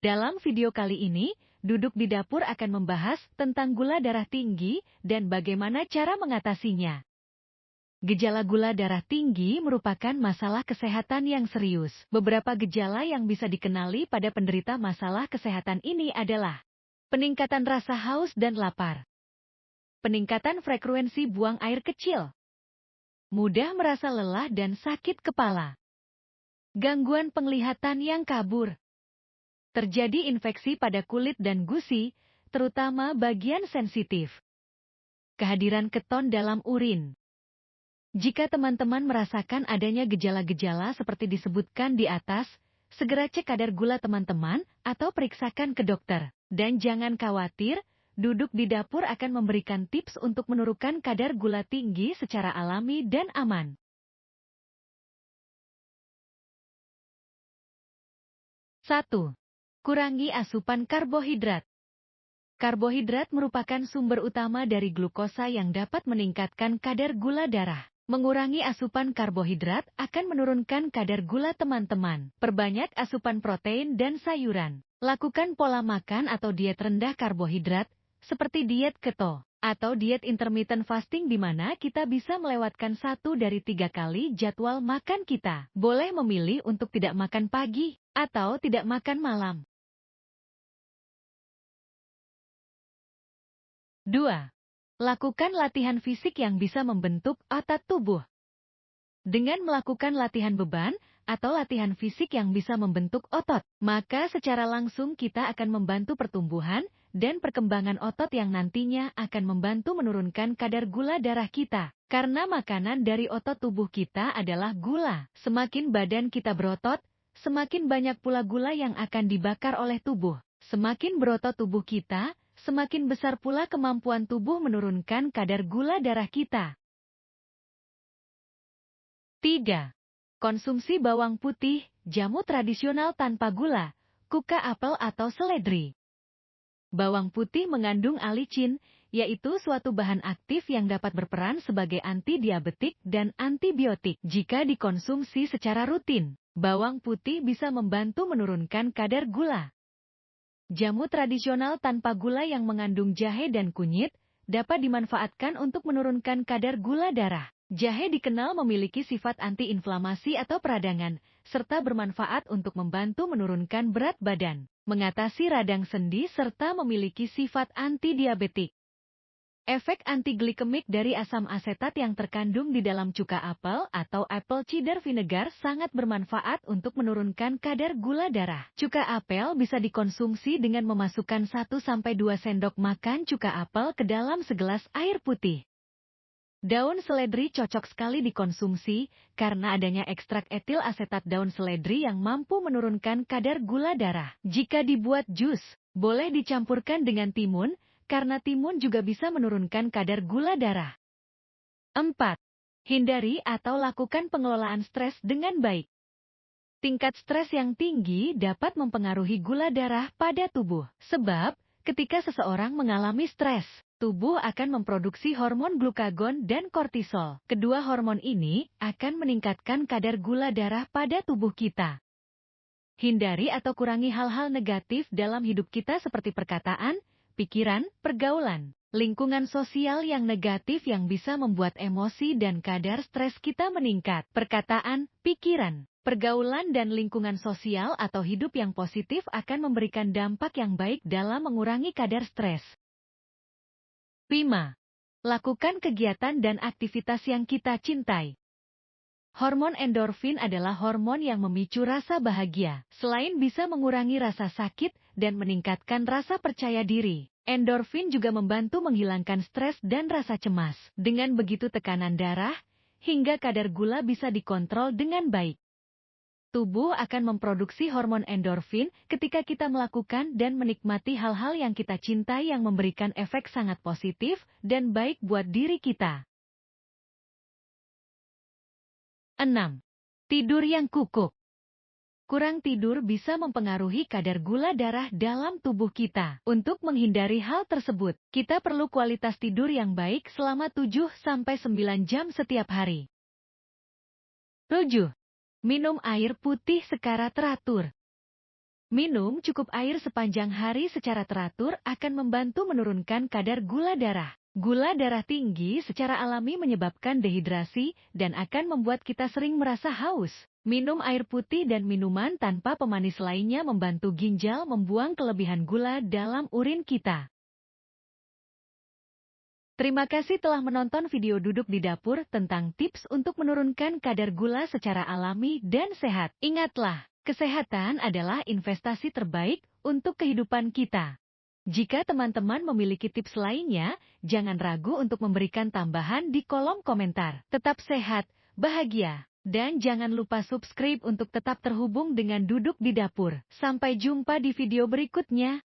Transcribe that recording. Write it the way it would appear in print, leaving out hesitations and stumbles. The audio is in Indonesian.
Dalam video kali ini, Duduk di Dapur akan membahas tentang gula darah tinggi dan bagaimana cara mengatasinya. Gejala gula darah tinggi merupakan masalah kesehatan yang serius. Beberapa gejala yang bisa dikenali pada penderita masalah kesehatan ini adalah peningkatan rasa haus dan lapar, peningkatan frekuensi buang air kecil, mudah merasa lelah dan sakit kepala, gangguan penglihatan yang kabur, terjadi infeksi pada kulit dan gusi, terutama bagian sensitif, kehadiran keton dalam urin. Jika teman-teman merasakan adanya gejala-gejala seperti disebutkan di atas, segera cek kadar gula teman-teman atau periksakan ke dokter. Dan jangan khawatir, Duduk di Dapur akan memberikan tips untuk menurunkan kadar gula tinggi secara alami dan aman. 1. Kurangi asupan karbohidrat. Karbohidrat merupakan sumber utama dari glukosa yang dapat meningkatkan kadar gula darah. Mengurangi asupan karbohidrat akan menurunkan kadar gula teman-teman. Perbanyak asupan protein dan sayuran. Lakukan pola makan atau diet rendah karbohidrat, seperti diet keto, atau diet intermittent fasting di mana kita bisa melewatkan 1 dari 3 kali jadwal makan kita. Boleh memilih untuk tidak makan pagi, atau tidak makan malam. 2. Lakukan latihan fisik yang bisa membentuk otot tubuh. Dengan melakukan latihan beban atau latihan fisik yang bisa membentuk otot, maka secara langsung kita akan membantu pertumbuhan dan perkembangan otot yang nantinya akan membantu menurunkan kadar gula darah kita. Karena makanan dari otot tubuh kita adalah gula. Semakin badan kita berotot, semakin banyak pula gula yang akan dibakar oleh tubuh. Semakin berotot tubuh kita, semakin besar pula kemampuan tubuh menurunkan kadar gula darah kita. 3. Konsumsi bawang putih, jamu tradisional tanpa gula, kuka apel atau seledri. Bawang putih mengandung alicin, yaitu suatu bahan aktif yang dapat berperan sebagai antidiabetik dan antibiotik. Jika dikonsumsi secara rutin, bawang putih bisa membantu menurunkan kadar gula. Jamu tradisional tanpa gula yang mengandung jahe dan kunyit dapat dimanfaatkan untuk menurunkan kadar gula darah. Jahe dikenal memiliki sifat antiinflamasi atau peradangan, serta bermanfaat untuk membantu menurunkan berat badan, mengatasi radang sendi serta memiliki sifat antidiabetik. Efek antiglikemik dari asam asetat yang terkandung di dalam cuka apel atau apple cider vinegar sangat bermanfaat untuk menurunkan kadar gula darah. Cuka apel bisa dikonsumsi dengan memasukkan 1-2 sendok makan cuka apel ke dalam segelas air putih. Daun seledri cocok sekali dikonsumsi karena adanya ekstrak etil asetat daun seledri yang mampu menurunkan kadar gula darah. Jika dibuat jus, boleh dicampurkan dengan timun, karena timun juga bisa menurunkan kadar gula darah. 4. Hindari atau lakukan pengelolaan stres dengan baik. Tingkat stres yang tinggi dapat mempengaruhi gula darah pada tubuh. Sebab, ketika seseorang mengalami stres, tubuh akan memproduksi hormon glukagon dan kortisol. Kedua hormon ini akan meningkatkan kadar gula darah pada tubuh kita. Hindari atau kurangi hal-hal negatif dalam hidup kita seperti perkataan, pikiran, pergaulan, lingkungan sosial yang negatif yang bisa membuat emosi dan kadar stres kita meningkat. Perkataan, pikiran, pergaulan dan lingkungan sosial atau hidup yang positif akan memberikan dampak yang baik dalam mengurangi kadar stres. 5. Lakukan kegiatan dan aktivitas yang kita cintai. Hormon endorfin adalah hormon yang memicu rasa bahagia. Selain bisa mengurangi rasa sakit dan meningkatkan rasa percaya diri, endorfin juga membantu menghilangkan stres dan rasa cemas. Dengan begitu tekanan darah, hingga kadar gula bisa dikontrol dengan baik. Tubuh akan memproduksi hormon endorfin ketika kita melakukan dan menikmati hal-hal yang kita cintai yang memberikan efek sangat positif dan baik buat diri kita. 6. Tidur yang cukup. Kurang tidur bisa mempengaruhi kadar gula darah dalam tubuh kita. Untuk menghindari hal tersebut, kita perlu kualitas tidur yang baik selama 7-9 jam setiap hari. 7. Minum air putih secara teratur. Minum cukup air sepanjang hari secara teratur akan membantu menurunkan kadar gula darah. Gula darah tinggi secara alami menyebabkan dehidrasi dan akan membuat kita sering merasa haus. Minum air putih dan minuman tanpa pemanis lainnya membantu ginjal membuang kelebihan gula dalam urin kita. Terima kasih telah menonton video Duduk di Dapur tentang tips untuk menurunkan kadar gula secara alami dan sehat. Ingatlah, kesehatan adalah investasi terbaik untuk kehidupan kita. Jika teman-teman memiliki tips lainnya, jangan ragu untuk memberikan tambahan di kolom komentar. Tetap sehat, bahagia, dan jangan lupa subscribe untuk tetap terhubung dengan Duduk di Dapur. Sampai jumpa di video berikutnya.